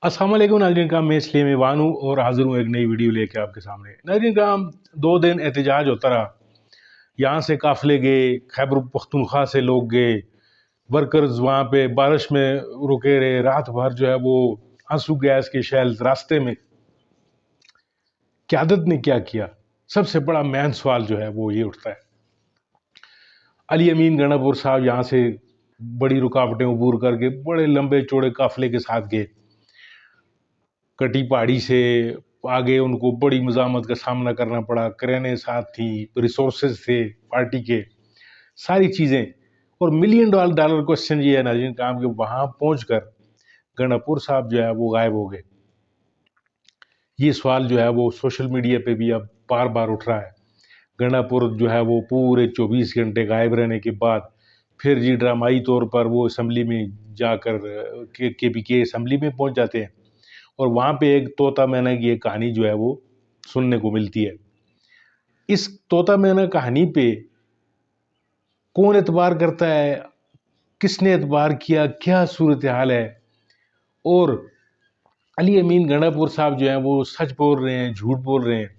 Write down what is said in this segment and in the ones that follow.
अस्सलाम वालेकुम नाज़रीन का मैं इसलिए मेवान हूँ और हाजिर हूँ एक नई वीडियो लेके आपके सामने। नाज़रीन का 2 दिन एहतजाज होता रहा। यहाँ से काफिले गए, खैबर पख्तूनख्वा से लोग गए, वर्कर्स वहाँ पे बारिश में रुके रहे, रात भर जो है वो आंसू गैस के शेल्स रास्ते में। क़यादत ने क्या किया? सबसे बड़ा मेन सवाल जो है वो ये उठता है। अली अमीन गंडापुर साहब यहाँ से बड़ी रुकावटें अबूर करके बड़े लंबे चौड़े काफिले के साथ गए। कटी पहाड़ी से आगे उनको बड़ी मज़ामत का सामना करना पड़ा। क्रेनें साथ थी, रिसोर्सेज थे पार्टी के, सारी चीज़ें। और मिलियन डॉलर क्वेश्चन ये है नाज़रीन काम कि वहाँ पहुँचकर गंडापुर साहब जो है वो गायब हो गए। ये सवाल जो है वो सोशल मीडिया पे भी अब बार बार उठ रहा है। गंडापुर जो है वो पूरे 24 घंटे गायब रहने के बाद फिर जी ड्रामाई तौर पर वो असम्बली में जाकर KPK असम्बली में पहुँच जाते हैं और वहाँ पे एक तोता मैना की एक कहानी जो है वो सुनने को मिलती है। इस तोता मैना कहानी पे कौन एतबार करता है, किसने एतबार किया, क्या सूरत हाल है, और अली अमीन गंडापुर साहब जो हैं वो सच बोल रहे हैं, झूठ बोल रहे हैं।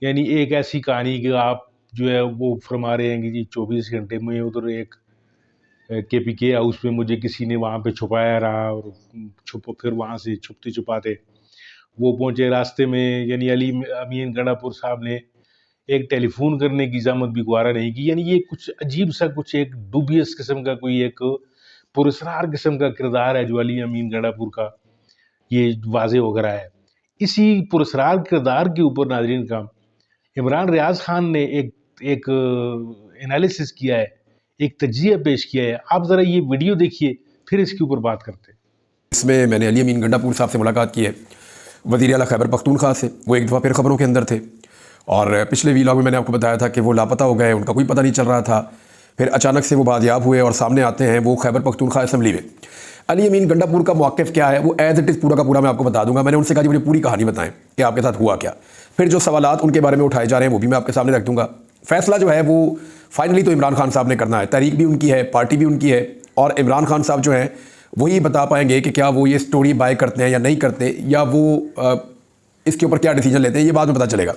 यानी एक ऐसी कहानी कि आप जो है वो फरमा रहे हैं कि जी 24 घंटे में उधर एक KPK हाउस में मुझे किसी ने वहाँ पे छुपाया रहा और फिर वहाँ से छुपते छुपाते वो पहुँचे रास्ते में। यानी अली अमीन गंडापुर साहब ने एक टेलीफोन करने की ज़हमत भी गुआरा नहीं की। यानी ये कुछ अजीब सा, कुछ एक डूबियस किस्म का, कोई एक पुरस्कार किस्म का किरदार है जो अली अमीन गंडापुर का ये वाज़े हो रहा है। इसी पुरस्कार किरदार के ऊपर नाज़रीन का इमरान रियाज खान ने एक एनालिसिस किया है, एक तज्जिया पेश किया है। आप ज़रा ये वीडियो देखिए, फिर इसके ऊपर बात करते हैं। इसमें मैंने अली अमीन गंडापुर साहब से मुलाकात की है, वज़ीर आला खैबर पख्तूनख्वा से। वो एक दफ़ा फिर खबरों के अंदर थे और पिछले वीलॉग में मैंने आपको बताया था कि वो लापता हो गए, उनका कोई पता नहीं चल रहा था। फिर अचानक से वो बाजियाब हुए और सामने आते हैं वो खैबर पख्तूनख्वा असम्बली में। अली अमीन गंडापुर का मौक़िफ़ क्या है वो एज़ इट इज़ पूरा का पूरा मैं आपको बता दूंगा। मैंने उनसे कहा कि मुझे पूरी कहानी बताएं कि आपके साथ हुआ क्या। फिर जो सवालात उनके बारे में उठाए जा रहे हैं वो भी मैं आपके सामने रख दूंगा। फैसला जो है वो फाइनली तो इमरान खान साहब ने करना है। तहरीक भी उनकी है, पार्टी भी उनकी है, और इमरान खान साहब जो हैं वही बता पाएंगे कि क्या वो ये स्टोरी बाय करते हैं या नहीं करते, या वो इसके ऊपर क्या डिसीजन लेते हैं, ये बाद में पता चलेगा।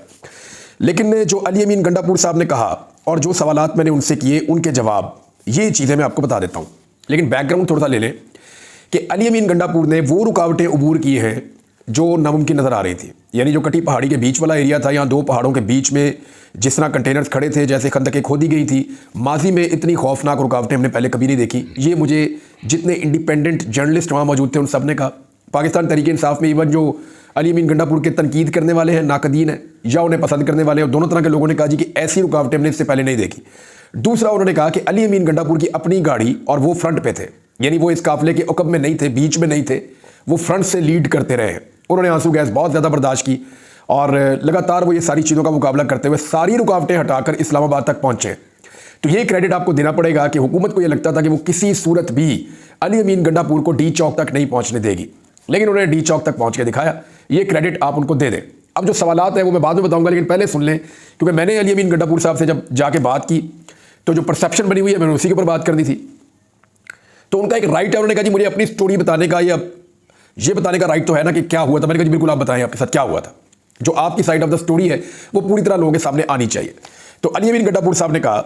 लेकिन जो अली अमीन गंडापुर साहब ने कहा और जो सवालात मैंने उनसे किए, उनके जवाब, ये चीज़ें मैं आपको बता देता हूँ। लेकिन बैकग्राउंड थोड़ा सा ले लें कि अली अमीन गंडापुर ने वो रुकावटें अबूर की हैं जो नामुमकिन नज़र आ रही थी। यानी जो कटी पहाड़ी के बीच वाला एरिया था, यहाँ दो पहाड़ों के बीच में जिस तरह कंटेनर्स खड़े थे, जैसे खंदकें खोदी गई थी, माजी में इतनी खौफनाक रुकावटें हमने पहले कभी नहीं देखी। ये मुझे जितने इंडिपेंडेंट जर्नलिस्ट वहाँ मौजूद थे उन सब ने कहा। पाकिस्तान तहरीक इंसाफ में इवन जो अली अमीन गंडापुर के तनकीद करने वाले हैं, नाकदीन हैं, या उन्हें पसंद करने वाले हैं, दोनों तरह के लोगों ने कहा जी कि ऐसी रुकावटें हमने इससे पहले नहीं देखी। दूसरा, उन्होंने कहा कि अली अमीन गंडापुर की अपनी गाड़ी और वो फ्रंट पे थे, यानी वो इस काफिले के उकब में नहीं थे, बीच में नहीं थे, वो फ्रंट से लीड करते रहे। उन्होंने आंसू गैस बहुत ज़्यादा बर्दाश्त की और लगातार वो ये सारी चीज़ों का मुकाबला करते हुए सारी रुकावटें हटाकर इस्लामाबाद तक पहुँचे। तो ये क्रेडिट आपको देना पड़ेगा कि हुकूमत को ये लगता था कि वो किसी सूरत भी अली अमीन गंडापुर को डी चौक तक नहीं पहुँचने देगी, लेकिन उन्होंने डी चौक तक पहुँच के दिखाया। ये क्रेडिट आप उनको दे दें। अब जो सवालात हैं वो मैं बाद में बताऊँगा, लेकिन पहले सुन लें, क्योंकि मैंने अली अमीन गंडापुर साहब से जब जाके बात की तो जो परसेप्शन बनी हुई है मैंने उसी के ऊपर बात करनी थी। तो उनका एक राइट है, उन्होंने कहा जी मुझे अपनी स्टोरी बताने का या ये बताने का राइट तो है ना कि क्या हुआ था। मैंने कहा जी बिल्कुल, आप बताएं आपके साथ क्या हुआ था। जो आपकी साइड ऑफ द स्टोरी है वो पूरी तरह लोगों के सामने आनी चाहिए। तो अली अमीन गंडापुर साहब ने कहा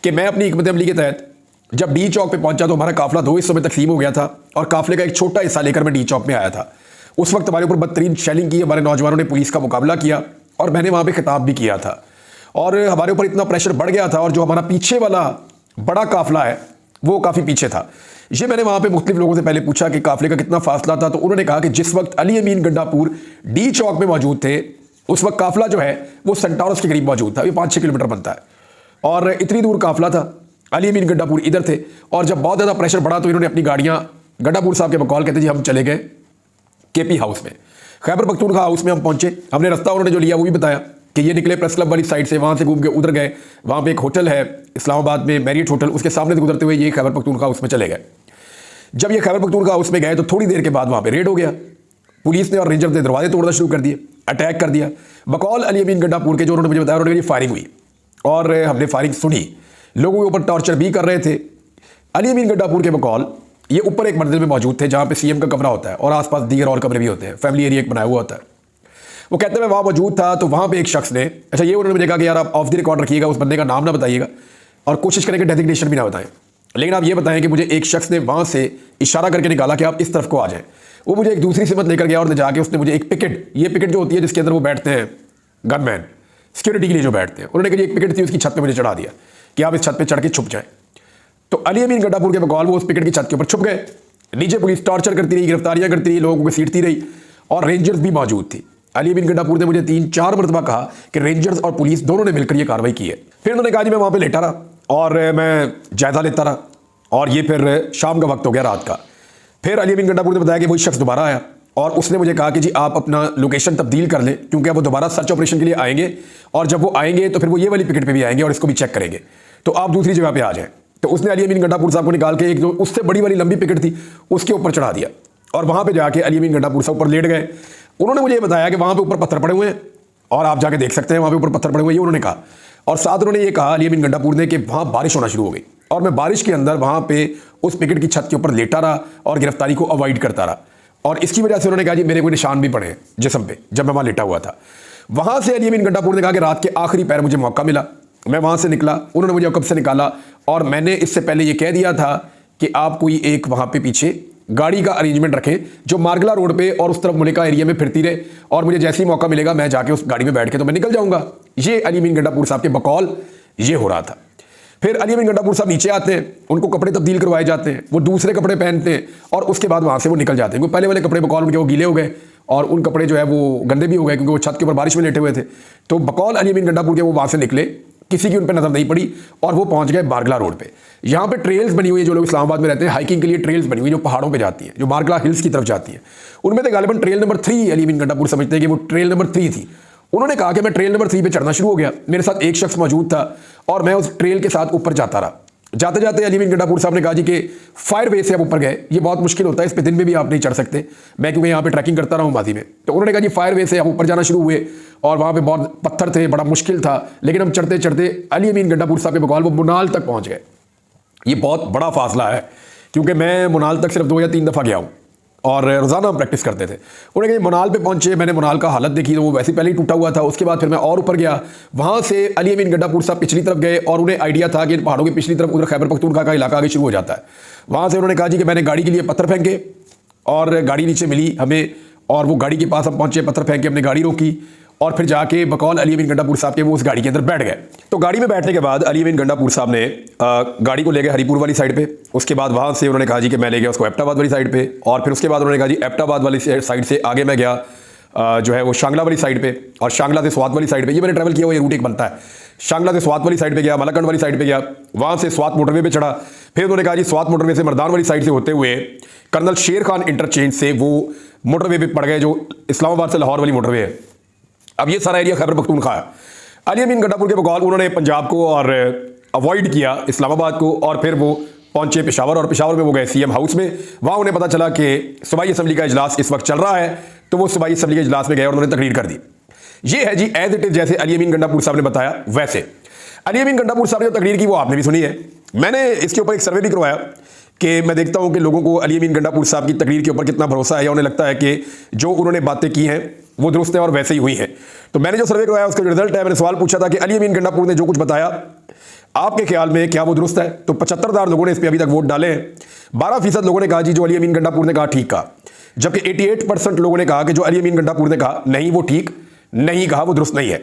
कि मैं अपनी हिकमत अमली के तहत जब डी चौक पे पहुंचा तो हमारा काफिला 2 हिस्सों में तकसीम हो गया था और काफिले का एक छोटा हिस्सा लेकर मैं डी चौक में आया था। उस वक्त हमारे ऊपर बदतरीन शेलिंग की, हमारे नौजवानों ने पुलिस का मुकाबला किया और मैंने वहाँ पर खिताब भी किया था और हमारे ऊपर इतना प्रेशर बढ़ गया था और जो हमारा पीछे वाला बड़ा काफिला है वो काफ़ी पीछे था। ये मैंने वहाँ पे मुख्तलिफ लोगों से पहले पूछा कि काफिले का कितना फासला था, तो उन्होंने कहा कि जिस वक्त अली अमीन गंडापुर डी चौक में मौजूद थे उस वक्त काफिला जो है वो सेंटोरस के करीब मौजूद था। ये 5-6 किलोमीटर बनता है और इतनी दूर काफिला था। अली अमीन गंडापुर इधर थे और जब बहुत ज़्यादा प्रेशर बढ़ा तो इन्होंने अपनी गाड़ियाँ गंडापुर साहब के बकौल कहते जी हम चले गए KP हाउस में, खैबर पख्तूनख्वा हाउस में हम पहुँचे। हमने रास्ता उन्होंने जो लिया वो भी बताया कि ये निकले प्रेस क्लब वाली साइड से, वहाँ से घूम के उधर गए, वहाँ पे एक होटल है इस्लामाबाद में, मैरियट होटल, उसके सामने से गुजरते हुए ये खैबर पख्तूनख्वा हाउस में चले गए। जब ये खैबर पख्तूनख्वा हाउस में गए तो थोड़ी देर के बाद वहाँ पे रेड हो गया। पुलिस ने और रेंजर ने दरवाजे तोड़ना शुरू कर दिए, अटैक कर दिया। बकौल अली अमीन गंडापुर के जो उन्होंने मुझे बताया, उन्होंने फायरिंग हुई और हमने फायरिंग सुनी। लोगों के ऊपर टॉर्चर भी कर रहे थे। अली अमीन गंडापुर के बकौल ये ऊपर एक मंजिल में मौजूद थे जहाँ पे सीएम का कमरा होता है और आसपास दीगर और कमरे भी होते हैं, फैमिली एरिया एक बनाया हुआ होता है। वो कहते हैं मैं वहाँ मौजूद था तो वहाँ पे एक शख्स ने, अच्छा ये उन्होंने मुझे कहा कि यार आप ऑफ द रिकॉर्ड रखिएगा, उस बंदे का नाम ना बताइएगा और कोशिश करें कि डेजिग्नेशन भी ना बताएं, लेकिन आप ये बताएं कि मुझे एक शख्स ने वहाँ से इशारा करके निकाला कि आप इस तरफ को आ जाएं। वो मुझे एक दूसरी सिमत लेकर गया और जाके उसने मुझे एक पिकेट, ये पिकेट जो होती है जिसके अंदर वो बैठते हैं गनमैन सिक्योरिटी के लिए जो बैठते हैं, उन्होंने कहा एक पिकेट थी उसकी छत पे मुझे चढ़ा दिया कि आप इस छत पे चढ़ के छुप जाएं। तो अली अमीन गड्ढापुर के बकौल वो उस पिकेट की छत के ऊपर छुप गए। नीचे पुलिस टॉर्चर करती रही, गिरफ्तारियां करती रही, लोगों को सीटती रही और रेंजर्स भी मौजूद थी। अली अमीन गड्ढापुर ने मुझे 3-4 मरतबा कहा कि रेंजर्स और पुलिस दोनों ने मिलकर ये कार्रवाई की है। फिर उन्होंने कहा जी मैं वहाँ पे लेटा रहा और मैं जायजा लेता रहा और ये फिर शाम का वक्त हो गया, रात का। फिर अली अमीन गड्ढापुर ने बताया कि वही शख्स दोबारा आया और उसने मुझे कहा कि जी आप अपना लोकेशन तब्दील कर लें क्योंकि अब वो दोबारा सर्च ऑपरेशन के लिए आएंगे और जब वो आएंगे तो फिर वो ये वाली पिकेट पे भी आएंगे और इसको भी चेक करेंगे, तो आप दूसरी जगह पे आ जाएं। तो उसने अली अमीन गड्ढापुर साहब को निकाल के एक जो उससे बड़ी वाली लंबी पिकेट थी उसके ऊपर चढ़ा दिया और वहाँ पे जाके अली अमीन गड्ढापुर साहब ऊपर लेट गए। उन्होंने मुझे बताया कि वहाँ पे ऊपर पत्थर पड़े हुए हैं और आप जाके देख सकते हैं वहाँ पे ऊपर पत्थर पड़े हुए हैं, ये उन्होंने कहा। और साथ उन्होंने ये कहा अली अमीन गड्ढापुर ने कि वहाँ बारिश होना शुरू हो गई और मैं बारिश के अंदर वहाँ पे उस पिकेट की छत के ऊपर लेटा रहा और गिरफ्तारी को अवॉइड करता रहा और इसकी वजह से उन्होंने कहा जी मेरे कोई निशान भी पड़े जिस्म पे जब मैं वहाँ लेटा हुआ था। वहाँ से अली अमीन गड्ढापुर ने कहा कि रात के आखिरी पैर मुझे मौका मिला, मैं वहाँ से निकला, उन्होंने मुझे कब से निकाला और मैंने इससे पहले ये कह दिया था कि आप कोई एक वहाँ पे पीछे गाड़ी का अरेंजमेंट रखें जो मार्गला रोड पे और उस तरफ मुलिका एरिया में फिरती रहे और मुझे जैसे ही मौका मिलेगा मैं जाके उस गाड़ी में बैठ के तो मैं निकल जाऊंगा। ये अली अमीन गड्ढापुर साहब के बकौल ये हो रहा था। फिर अली अमीन गड्ढापुर साहब नीचे आते हैं, उनको कपड़े तब्दील करवाए जाते हैं, वो दूसरे कपड़े पहनते हैं और उसके बाद वहाँ से वो निकल जाते हैं। पहले वाले कपड़े बकौल उनके वो गीले हो गए और उन कपड़े जो है वो गंदे भी हो गए क्योंकि वो छत के ऊपर बारिश में लेटे हुए थे। तो बकौल अली अमीन गड्ढापुर के वो वहाँ से निकले, किसी की उन पर नजर नहीं पड़ी और वो पहुंच गए मार्गला रोड पे। यहाँ पे ट्रेल्स बनी हुई है, जो लोग इस्लामाबाद में रहते हैं हाइकिंग के लिए ट्रेल्स बनी हुई है जो पहाड़ों पे जाती है, जो मार्गला हिल्स की तरफ जाती है। उनमें से गालिबन ट्रेल नंबर 3 अली अमीन गड्ढापुर समझते हैं कि वो ट्रेल नंबर 3 थी। उन्होंने कहा कि मैं ट्रेल नंबर 3 पे चढ़ना शुरू हो गया, मेरे साथ एक शख्स मौजूद था और मैं उस ट्रेल के साथ ऊपर जाता रहा। जाते जाते अली अमीन गड्ढापुर साहब ने कहा जी कि फायर वे से आप ऊपर गए, ये बहुत मुश्किल होता है, इस पे दिन में भी आप नहीं चढ़ सकते, मैं क्योंकि यहाँ पे ट्रैकिंग करता रहा हूँ माजी में। तो उन्होंने कहा जी फायर वे से आप ऊपर जाना शुरू हुए और वहाँ पे बहुत पत्थर थे, बड़ा मुश्किल था, लेकिन हम चढ़ते चढ़ते अली अमीन गड्ढापुर साहब के बकौल वो मुनाल तक पहुँच गए। ये बहुत बड़ा फासला है क्योंकि मैं मुनाल तक सिर्फ 2 या 3 दफ़ा गया हूँ और रोज़ाना हम प्रैक्टिस करते थे। उन्होंने कहा मुनाल पे पहुंचे, मैंने मुनाल का हालत देखी तो वो वैसे पहले ही टूटा हुआ था। उसके बाद फिर मैं और ऊपर गया, वहाँ से अली अमीन गड्ढापुर साहब पिछली तरफ गए और उन्हें आइडिया था कि इन पहाड़ों की पिछली तरफ उधर खैबर पख्तूनख्वा का इलाका आगे शुरू हो जाता है। वहाँ से उन्होंने कहा जी कि मैंने गाड़ी के लिए पत्थर फेंके और गाड़ी नीचे मिली हमें और वो गाड़ी के पास हम पहुँचे, पत्थर फेंक के हमने गाड़ी रोकी और फिर जाके बकौल अली अमीन गड्ढापुर साहब के वो उस गाड़ी के अंदर बैठ गए। तो गाड़ी में बैठने के बाद अली अमीन गड्ढापुर साहब ने गाड़ी को ले गए हरीपुर वाली साइड पे। उसके बाद वहाँ से उन्होंने कहा जी कि मैं ले गया उसको एबटाबाद वाली साइड पे और फिर उसके बाद उन्होंने कहा जी एबटाबाद वाली साइड से आगे मैं गया जो है वो शांगला वाली साइड पे और शांगला से स्वात वाली साइड पे। ये मैंने ट्रैवल किया हुआ, ये रूट एक बनता है। शांगला से स्वात वाली साइड पे गया, मलाकंड वाली साइड पे गया, वहाँ से स्वात मोटरवे पे चढ़ा। फिर उन्होंने कहा जी स्वात मोटरवे से मर्दान वाली साइड से होते हुए कर्नल शेर खान इंटरचेंज से वो मोटरवे पे पड़ गए जो इस्लामाबाद से लाहौर वाली मोटरवे है। अब ये सारा एरिया खैबर पख्तूनख्वा है। अली अमीन गड्ढापुर के बकौल उन्होंने पंजाब को और अवॉइड किया इस्लामाबाद को और फिर वो पहुंचे पेशावर और पेशावर में वो गए सीएम हाउस में। वहाँ उन्हें पता चला कि सूबाई असम्बली का इजलास इस वक्त चल रहा है, तो वो सूबाई असम्बली के इजलास में गए और उन्होंने तकरीर कर दी। ये है जी एज इट इज जैसे अली अमीन गड्ढापुर साहब ने बताया वैसे। अली अमीन गड्ढापुर साहब ने जो तकरीर की वो आपने भी सुनी है। मैंने इसके ऊपर एक सर्वे भी करवाया कि मैं देखता हूं कि लोगों को अली अमीन गड्ढापुर साहब की तकरीर के ऊपर कितना भरोसा है या उन्हें लगता है कि जो उन्होंने बातें की हैं वो दुरुस्त है और वैसे ही हुई हैं। तो मैंने जो सर्वे करवाया उसका जो रिजल्ट है, मैंने सवाल पूछा था कि अली अमीन गड्ढापुर ने जो कुछ बताया आपके ख्याल में क्या वो दुरुस्त है। तो 75,000 लोगों ने इस पर अभी तक वोट डाले हैं। 12% लोगों ने कहा जी जो अली अमीन गड्ढापुर ने कहा ठीक कहा, जबकि 88% लोगों ने कहा कि जो अली अमीन गड्ढापुर ने कहा नहीं वो ठीक नहीं कहा, वो दुरुस्त नहीं है।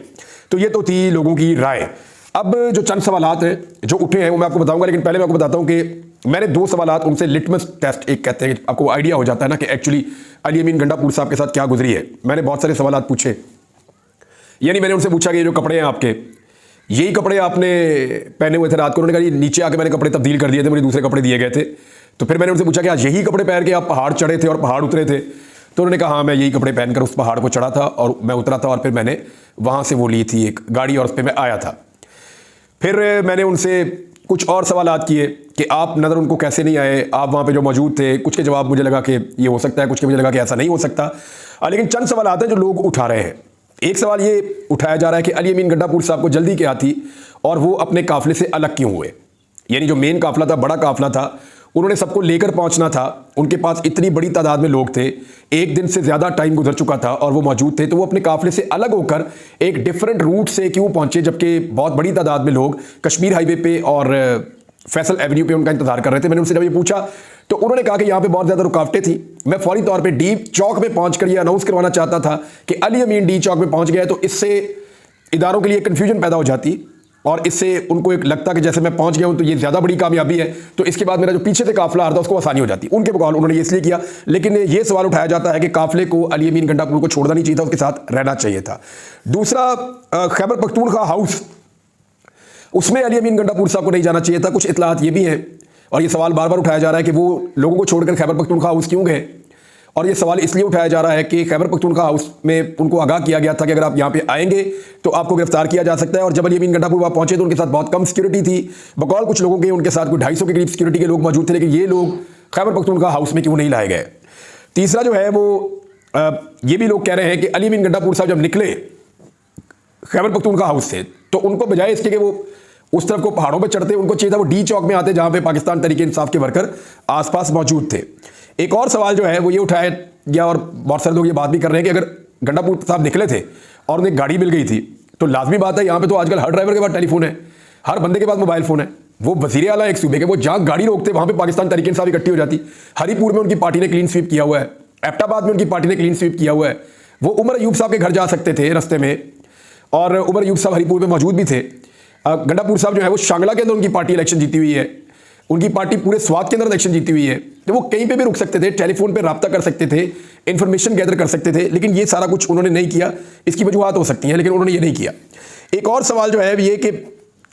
तो ये तो थी लोगों की राय। अब जो चंद सवालात हैं जो उठे हैं वो मैं आपको बताऊंगा, लेकिन पहले मैं आपको बताता हूं कि मैंने 2 सवालात उनसे लिटमस टेस्ट एक कहते हैं, आपको आइडिया हो जाता है ना कि एक्चुअली अली अमीन गड्ढापुर साहब के साथ क्या गुजरी है। मैंने बहुत सारे सवालात पूछे, यानी मैंने उनसे पूछा कि ये जो कपड़े हैं आपके, यही कपड़े आपने पहने हुए थे रात को। उन्होंने कहा नीचे आके मैंने कपड़े तब्दील कर दिए थे, मुझे दूसरे कपड़े दिए गए थे। तो फिर मैंने उनसे पूछा कि आज यही कपड़े पहन के आप पहाड़ चढ़े थे और पहाड़ उतरे थे। तो उन्होंने कहा हाँ मैं यही कपड़े पहनकर उस पहाड़ को चढ़ा था और मैं उतरा था और फिर मैंने वहाँ से वो ली थी एक गाड़ी और उस पर मैं आया था। फिर मैंने उनसे कुछ और सवालात किए कि आप नज़र उनको कैसे नहीं आए, आप वहाँ पे जो मौजूद थे। कुछ के जवाब मुझे लगा कि ये हो सकता है, कुछ के मुझे लगा कि ऐसा नहीं हो सकता। लेकिन चंद सवालात हैं जो लोग उठा रहे हैं। एक सवाल ये उठाया जा रहा है कि अली अमीन गड्ढापुर साहब को जल्दी क्या थी और वो अपने काफिले से अलग क्यों हुए। यानी जो मेन काफिला था, बड़ा काफिला था, उन्होंने सबको लेकर पहुंचना था, उनके पास इतनी बड़ी तादाद में लोग थे, एक दिन से ज़्यादा टाइम गुजर चुका था और वो मौजूद थे, तो वो अपने काफिले से अलग होकर एक डिफरेंट रूट से क्यों पहुंचे, जबकि बहुत बड़ी तादाद में लोग कश्मीर हाईवे पे और फैसल एवेन्यू पे उनका इंतजार कर रहे थे। मैंने उनसे जब ये पूछा तो उन्होंने कहा कि यहाँ पे बहुत ज़्यादा रुकावटें थी। मैं फौरी तौर पे डी चौक में पहुंचकर ये अनाउंस करवाना चाहता था कि अली अमीन डी चौक में पहुंच गया, तो इससे इदारों के लिए कन्फ्यूजन पैदा हो जाती और इससे उनको एक लगता कि जैसे मैं पहुंच गया हूं तो ये ज़्यादा बड़ी कामयाबी है, तो इसके बाद मेरा जो पीछे से काफिला आ रहा था उसको आसानी हो जाती। उनके बकौल उन्होंने ये इसलिए किया, लेकिन ये सवाल उठाया जाता है कि काफिले को अली अमीन गंडापुर को छोड़ना नहीं चाहिए था, उसके साथ रहना चाहिए था। दूसरा, खैबर पख्तूनख्वा हाउस, उसमें अली अमीन गंडापुर साहब को नहीं जाना चाहिए था। कुछ इतलात ये भी हैं और ये सवाल बार बार उठाया जा रहा है कि वो लोगों को छोड़कर खैबर पख्तूनख्वा हाउस क्यों गए, और ये सवाल इसलिए उठाया जा रहा है कि खैबर पख्तूनख्वा हाउस में उनको आगाह किया गया था कि अगर आप यहाँ पे आएंगे तो आपको गिरफ्तार किया जा सकता है। और जब अली अमीन गंडापुर वहाँ पहुंचे तो उनके साथ बहुत कम सिक्योरिटी थी, बकौल कुछ लोगों के उनके साथ कोई 250 के करीब सिक्योरिटी के लोग मौजूद थे, लेकिन ये लोग खैबर पख्तूनख्वा हाउस में क्यों नहीं लाए गए। तीसरा जो है वो ये भी लोग कह रहे हैं कि अली अमीन गंडापुर साहब जब निकले खैबर पख्तूनख्वा हाउस से तो उनको बजाय इसके कि वो उस तरफ को पहाड़ों पर चढ़ते, उनको चाहिए था वो डी चौक में आते जहां पे पाकिस्तान तहरीक इंसाफ के वर्कर आसपास मौजूद थे। एक और सवाल जो है वो ये उठाया गया और बहुत सारे लोग ये बात भी कर रहे हैं कि अगर गंडापुर साहब निकले थे और उन्हें गाड़ी मिल गई थी तो लाजमी बात है, यहाँ पे तो आजकल हर ड्राइवर के पास टेलीफोन है, हर बंदे के पास मोबाइल फोन है। वो वजीर आला एक सूबे के, वो जहाँ गाड़ी रोकते वहां पर पाकिस्तान तहरीक इंसाफ इकट्ठी हो जाती। हरीपुर में उनकी पार्टी ने क्लीन स्वीप किया हुआ है, एबटाबाद में उनकी पार्टी ने क्लीन स्वीप किया हुआ है। वो उमर अयूब साहब के घर जा सकते थे रस्ते में, और उमर अयूब साहब हरीपुर में मौजूद भी थे। गंडापुर साहब जो है वो शांगला के अंदर उनकी पार्टी इलेक्शन जीती हुई है, उनकी पार्टी पूरे स्वात के अंदर इलेक्शन जीती हुई है, तो वो कहीं पे भी रुक सकते थे, टेलीफोन पे राब्ता कर सकते थे, इंफॉर्मेशन गैदर कर सकते थे, लेकिन ये सारा कुछ उन्होंने नहीं किया। इसकी वजूहत हो सकती हैं, लेकिन उन्होंने ये नहीं किया। एक और सवाल जो है ये कि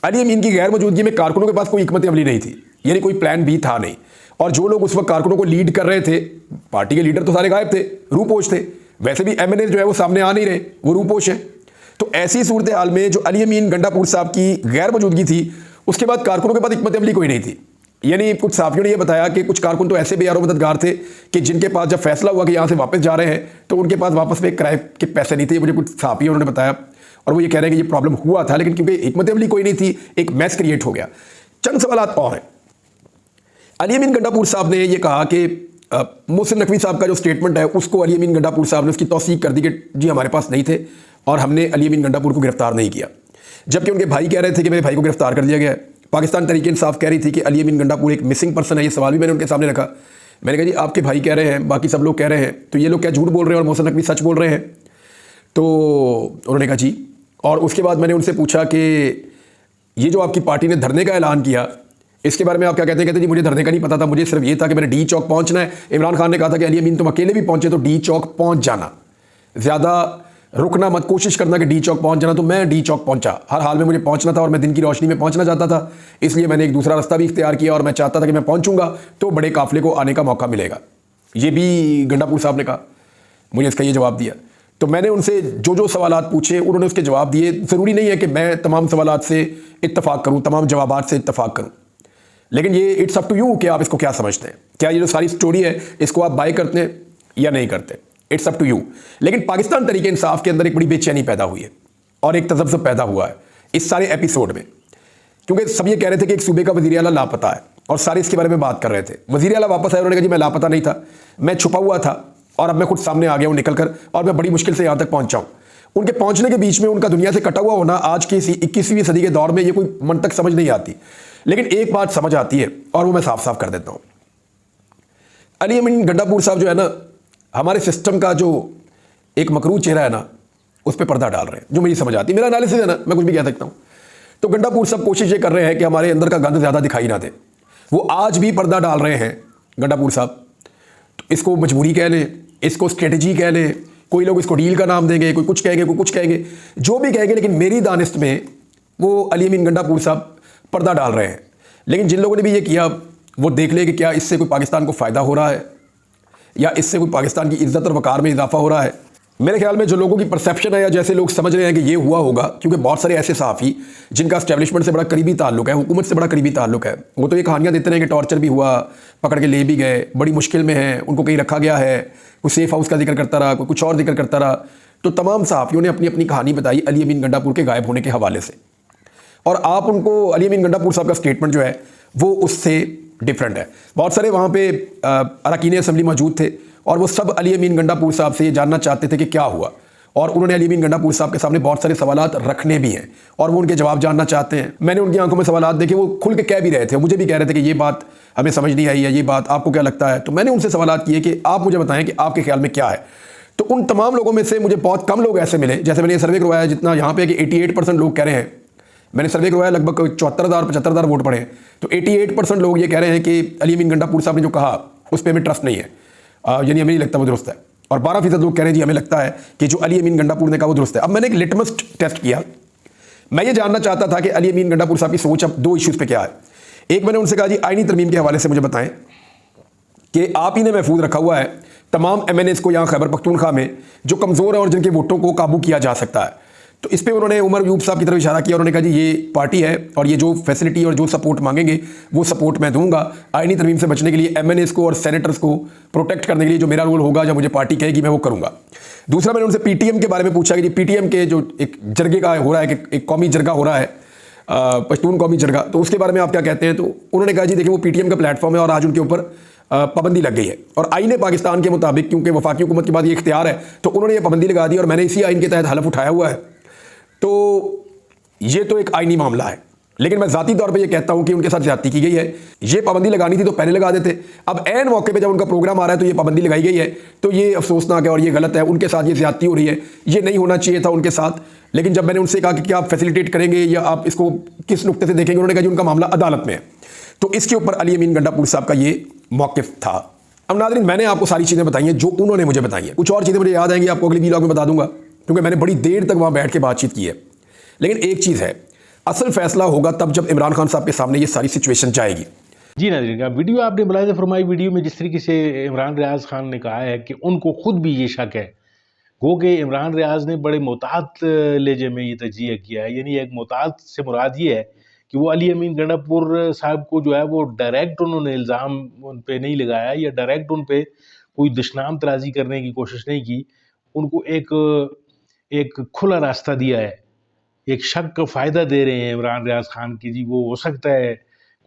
अली अमीन की गैर मौजूदगी में कारकुनों के पास कोई हिकमत अमली नहीं थी, यानी कोई प्लान बी था नहीं, और जो लोग उस वक्त कारकुनों को लीड कर रहे थे, पार्टी के लीडर तो सारे गायब थे, रूपोश थे। वैसे भी एमएनए जो है वो सामने आ नहीं रहे, वो रूपोश है। तो ऐसी सूरत हाल में जो अली अमीन गंडापुर साहब की गैर मौजूदगी थी, उसके बाद कारकुनों के पास हिकमत अमली कोई नहीं थी। यानी कुछ साफियों ने यह बताया कि कुछ कारकुन तो ऐसे बेयारो मददगार थे कि जिनके पास जब फैसला हुआ कि यहाँ से वापस जा रहे हैं तो उनके पास वापस में किराए के पैसे नहीं थे। मुझे कुछ साफियों उन्होंने बताया और वो ये कह रहे हैं कि ये प्रॉब्लम हुआ था, लेकिन क्योंकि हिकमत अमली कोई नहीं थी, एक मैस क्रिएट हो गया। चंद सवालात और हैं। अली अमीन गंडापुर साहब ने यह कहा कि मोहसिन नकवी साहब का जो स्टेटमेंट है उसको अली अमीन गंडापुर साहब ने उसकी तौसीक कर दी कि जी हमारे पास नहीं थे और हमने अली अमीन गंडापुर को गिरफ्तार नहीं किया, जबकि उनके भाई कह रहे थे कि मेरे भाई को गिरफ्तार कर दिया गया है। पाकिस्तान तहरीक इंसाफ कह रही थी कि अली अमीन गंडापुर एक मिसिंग पर्सन है। ये सवाल भी मैंने उनके सामने रखा। मैंने कहा जी आपके भाई कह रहे हैं, बाकी सब लोग कह रहे हैं, तो ये लोग क्या झूठ बोल रहे हैं और मोहसिन नकवी सच बोल रहे हैं? तो उन्होंने कहा जी। और उसके बाद मैंने उनसे पूछा कि ये जो आपकी पार्टी ने धरने का ऐलान किया इसके बारे में आप क्या कहते हैं? कहते जी मुझे धरने का नहीं पता था, मुझे सिर्फ ये था कि मैंने डी चौक पहुंचना है। इमरान खान ने कहा था कि अली अमीन तुम अकेले भी पहुंचे तो डी चौक पहुंच जाना, ज़्यादा रुकना मत, कोशिश करना कि डी चौक पहुंच जाना। तो मैं डी चौक पहुंचा, हर हाल में मुझे पहुंचना था और मैं दिन की रोशनी में पहुंचना चाहता था, इसलिए मैंने एक दूसरा रास्ता भी इख्तियार किया और मैं चाहता था कि मैं पहुंचूंगा तो बड़े काफिले को आने का मौका मिलेगा। ये भी गंडापुर साहब ने कहा, मुझे इसका ये जवाब दिया। तो मैंने उनसे जो जो सवालात पूछे उन्होंने उसके जवाब दिए। ज़रूरी नहीं है कि मैं तमाम सवालात से इत्तफाक करूँ, तमाम जवाबात से इत्तफाक करूँ, लेकिन ये इट्स अप टू यू कि आप इसको क्या समझते हैं। क्या ये जो सारी स्टोरी है इसको आप बाय करते हैं या नहीं करते, इट्स अप टू यू। लेकिन पाकिस्तान तहरीक इंसाफ के अंदर एक बड़ी बेचैनी पैदा हुई है और एक तजब्जुब पैदा हुआ है इस सारे एपिसोड में, क्योंकि सब ये कह रहे थे कि एक सूबे का वज़ीर आला लापता है और सारे इसके बारे में बात कर रहे थे। वज़ीर आला वापस आए, उन्होंने कहा जी मैं लापता नहीं था, मैं छुपा हुआ था और अब मैं खुद सामने आ गया हूँ निकल कर, और मैं बड़ी मुश्किल से यहाँ तक पहुँचा हूँ। उनके पहुँचने के बीच में उनका दुनिया से कटा हुआ होना आज की 21वीं सदी के दौर में ये कोई मन तक समझ नहीं आती। लेकिन एक बात समझ आती है और वो मैं साफ साफ कर देता हूँ। अली अमीन गंडापुर साहब जो है ना, हमारे सिस्टम का जो एक मकरू चेहरा है ना, उस पर पर्दा डाल रहे हैं, जो मुझे समझ आती है। मेरा एनालिसिस है ना, मैं कुछ भी कह सकता हूँ। तो गंडापुर साहब कोशिश ये कर रहे हैं कि हमारे अंदर का गंद ज़्यादा दिखाई ना दे। वो आज भी पर्दा डाल रहे हैं गंडापुर साहब। तो इसको मजबूरी कह लें, इसको स्ट्रेटजी कह लें, कोई लोग इसको डील का नाम देंगे, कोई कुछ कहेंगे, कोई कुछ कहेंगे, जो भी कहेंगे, लेकिन मेरी दानिस्त में वो अली अमीन गंडापुर साहब पर्दा डाल रहे हैं। लेकिन जिन लोगों ने भी ये किया वो देख ले कि क्या इससे कोई पाकिस्तान को फ़ायदा हो रहा है या इससे कोई पाकिस्तान की इज्जत और वक़ार में इजाफा हो रहा है। मेरे ख्याल में जो लोगों की परसेप्शन है या जैसे लोग समझ रहे हैं कि ये हुआ होगा, क्योंकि बहुत सारे ऐसे सहाफ़ी जिनका एस्टेब्लिशमेंट से बड़ा करीबी ताल्लुक है, हुकूमत से बड़ा करीबी ताल्लुक है, वो तो ये कहानियाँ देते रहे कि टॉर्चर भी हुआ, पकड़ के ले भी गए, बड़ी मुश्किल में है, उनको कहीं रखा गया है, कोई सेफ हाउस का जिक्र करता रहा, कोई कुछ और जिक्र करता रहा। तो तमाम सहाफ़ियों ने अपनी अपनी कहानी बताई अली अमीन गंडापुर के गायब होने के हवाले से, और आप उनको अली अमीन गंडापुर साहब का स्टेटमेंट जो है वो उससे डिफरेंट है। बहुत सारे वहाँ पे अरकान असम्बली मौजूद थे और वो सब अली अमीन गंडापुर साहब से ये जानना चाहते थे कि क्या हुआ, और उन्होंने अली अमीन गंडापुर साहब के सामने बहुत सारे सवालात रखने भी हैं और वो उनके जवाब जानना चाहते हैं। मैंने उनकी आंखों में सवालात देखे, वो खुल के कह भी रहे थे, मुझे भी कह रहे थे कि ये बात हमें समझ नहीं आई है, ये बात आपको क्या लगता है। तो मैंने उनसे सवालात किए कि आप मुझे बताएं कि आपके ख्याल में क्या है। तो उन तमाम लोगों में से मुझे बहुत कम लोग ऐसे मिले, जैसे मैंने ये सर्वे करवाया जितना यहाँ पे कि 88% लोग कह रहे हैं, मैंने सर्वे करवाया लगभग 74,000-75,000 वोट पड़े हैं, तो 88% लोग ये कह रहे हैं कि अली अमीन गंडापुर साहब ने जो कहा उस पर हमें ट्रस्ट नहीं है, यानी हमें नहीं लगता वो दुरुस्त है। और 12% लोग कह रहे हैं जी हमें लगता है कि जो अली अमीन गंडापुर ने कहा वो दुरुस्त है। अब मैंने एक लिटमस टेस्ट किया, मैं ये जानना चाहता था कि अली अमीन गंडापुर साहब की सोच अब दो इश्यूज़ पे क्या है। एक, मैंने उनसे कहा जी आईनी तरमीम के हवाले से मुझे बताएं कि आप ही ने महफूज रखा हुआ है तमाम MNAs को यहाँ खैबर पख्तूनख्वा में जो कमज़ोर है और जिनके वोटों को काबू किया जा सकता है। तो इस पर उन्होंने उमर अयूब साहब की तरफ इशारा किया, उन्होंने कहा जी ये पार्टी है और ये जो फैसिलिटी और जो सपोर्ट मांगेंगे वो सपोर्ट मैं दूंगा। आईनी तरमीम से बचने के लिए MNAs को और सेनेटर्स को प्रोटेक्ट करने के लिए जो मेरा रोल होगा, जब मुझे पार्टी कहेगी मैं वो करूँगा। दूसरा, मैंने उनसे PTM के बारे में पूछा कि जी PTM के जो एक जरगे का हो रहा है कि एक कौमी जरगा हो रहा है, पश्तून कौमी जरगा, तो उसके बारे में आप क्या कहते हैं। तो उन्होंने कहा जी देखिए वो PTM का प्लेटफॉर्म है और आज उनके ऊपर पाबंदी लग गई है, और आईने पाकिस्तान के मुताबिक क्योंकि वफाकी हुकूमत के बाद ये इख्तियार है तो उन्होंने ये पाबंदी लगा दी और मैंने इसी आइन के तहत हलफ उठाया हुआ है। तो ये तो एक आईनी मामला है, लेकिन मैं ज़ाती तौर पे ये कहता हूँ कि उनके साथ ज्यादती की गई है। ये पाबंदी लगानी थी तो पहले लगा देते, अब ऐन मौके पे जब उनका प्रोग्राम आ रहा है तो ये पाबंदी लगाई गई है, तो ये अफसोसनाक है और ये गलत है। उनके साथ ये ज्यादती हो रही है, ये नहीं होना चाहिए था उनके साथ। लेकिन जब मैंने उनसे कहा कि क्या आप फैसिलिटेट करेंगे या आप इसको किस नुक्ते से देखेंगे, उन्होंने कहा जी उनका मामला अदालत में है। तो इसके ऊपर अली अमीन गंडापुर साहब का ये मौक़िफ़ था। अब नाज़रीन, मैंने आपको सारी चीज़ें बताई हैं जो उन्होंने मुझे बताई हैं, कुछ और चीज़ें मुझे याद आएंगी आपको अगली व्लॉग में बता दूंगा, क्योंकि मैंने बड़ी देर तक वहाँ बैठ के बातचीत की है। लेकिन एक चीज़ है, असल फैसला होगा तब जब इमरान खान साहब के सामने ये सारी सिचुएशन जाएगी। जी नाज़रीन, वीडियो आपने मुलाहिज़ा फरमाई, वीडियो में जिस तरीके से इमरान रियाज खान ने कहा है कि उनको खुद भी ये शक है, गो कि इमरान रियाज ने बड़े मोहतात लहजे में ये तजिया किया है। यानी एक मोहतात से मुराद ये है कि वो अली अमीन गंडापुर साहब को जो है वो डायरेक्ट उन्होंने इल्ज़ाम उन पे नहीं लगाया या डायरेक्ट उन पे कोई दुश्मनाम तराजी करने की कोशिश नहीं की। उनको एक खुला रास्ता दिया है, एक शक का फ़ायदा दे रहे हैं इमरान रियाज खान की जी वो हो सकता है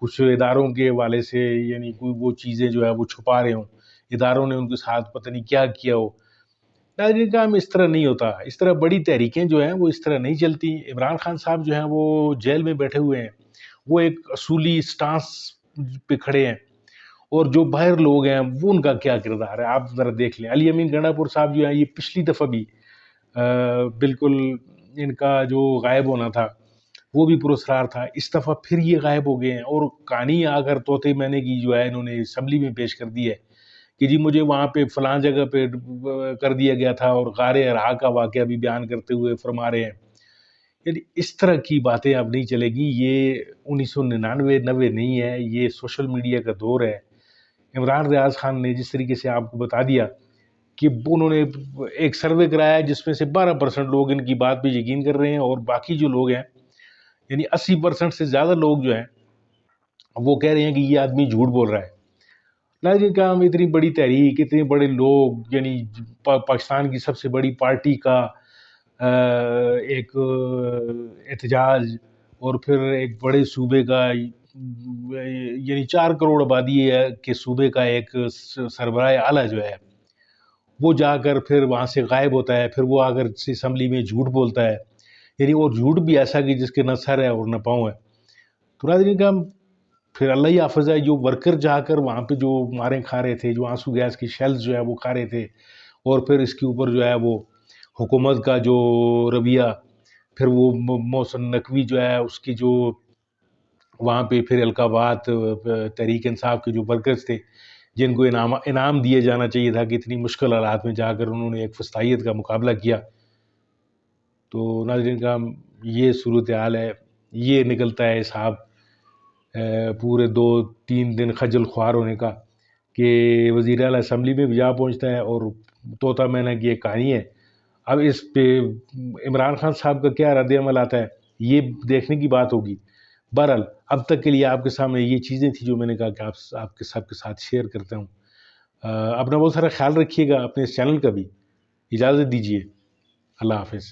कुछ इदारों के हवाले से, यानी कोई वो चीज़ें जो है वो छुपा रहे हों, इदारों ने उनके साथ पता नहीं क्या किया हो। नाज़रीन, काम इस तरह नहीं होता, इस तरह बड़ी तहरीकें जो हैं वो इस तरह नहीं चलती। इमरान खान साहब जो हैं वो जेल में बैठे हुए हैं, वो एक असूली स्टांस पे खड़े हैं, और जो बाहर लोग हैं वो उनका क्या किरदार है आप ज़रा देख लें। अली अमीन गंडापुर साहब जो हैं ये पिछली दफ़ा भी बिल्कुल इनका जो गायब होना था वो भी पुरस्कार था, इस दफ़ा फिर ये गायब हो गए हैं। और कहानी अगर तोते मैंने की जो है इन्होंने असम्बली में पेश कर दी है कि जी मुझे वहाँ पे फ़लाँ जगह पे कर दिया गया था, और गारे हरा का वाक़या भी बयान करते हुए फरमा रहे हैं। यानी इस तरह की बातें अब नहीं चलेगी। ये 1999-90 नहीं है, ये सोशल मीडिया का दौर है। इमरान रियाज खान ने जिस तरीके से आपको बता दिया कि उन्होंने एक सर्वे कराया जिसमें से 12% लोग इनकी बात पे यकीन कर रहे हैं, और बाकी जो लोग हैं यानी 80% से ज़्यादा लोग जो हैं वो कह रहे हैं कि ये आदमी झूठ बोल रहा है। नाज़रीन, क्या हम इतनी बड़ी तहरीक, इतने बड़े लोग, यानी पाकिस्तान की सबसे बड़ी पार्टी का एक एहतजाज, और फिर एक बड़े सूबे का यानी 4 करोड़ आबादी है के सूबे का एक सरबराह आला जो है वो जाकर फिर वहाँ से गायब होता है, फिर वो आकर असम्बली में झूठ बोलता है, यानी और झूठ भी ऐसा कि जिसके न सर है और न पाँव है। तो नाज़रीन, का फिर अल्लाह ही हाफ़िज़ है, जो वर्कर जाकर वहाँ पे जो मारें खा रहे थे, जो आंसू गैस की शेल्स जो है वो खा रहे थे, और फिर इसके ऊपर जो है वो हुकूमत का जो रवैया, फिर वो मोहसिन नकवी जो है उसकी जो वहाँ पे फिर अलकाबात तहरीक इंसाफ के जो वर्कर्स थे जिनको इनाम दिए जाना चाहिए था कि इतनी मुश्किल हालात में जाकर उन्होंने एक फस्तायत का मुकाबला किया। तो नाज़रीन, का ये सूरत हाल है, ये निकलता है हिसाब पूरे 2-3 दिन खज्जल ख्वार होने का कि वज़ीर आला असम्बली में भी जा पहुँचता है, और तोता मैना की एक कहानी है। अब इस पे इमरान खान साहब का क्या रद्द-ए-अमल आता है ये देखने की बात होगी। बहरहाल अब तक के लिए आपके सामने ये चीज़ें थी जो मैंने कहा कि आपके सबके साथ शेयर करता हूँ। अपना बहुत सारा ख्याल रखिएगा, अपने इस चैनल का भी। इजाज़त दीजिए। अल्लाह हाफ़िज़।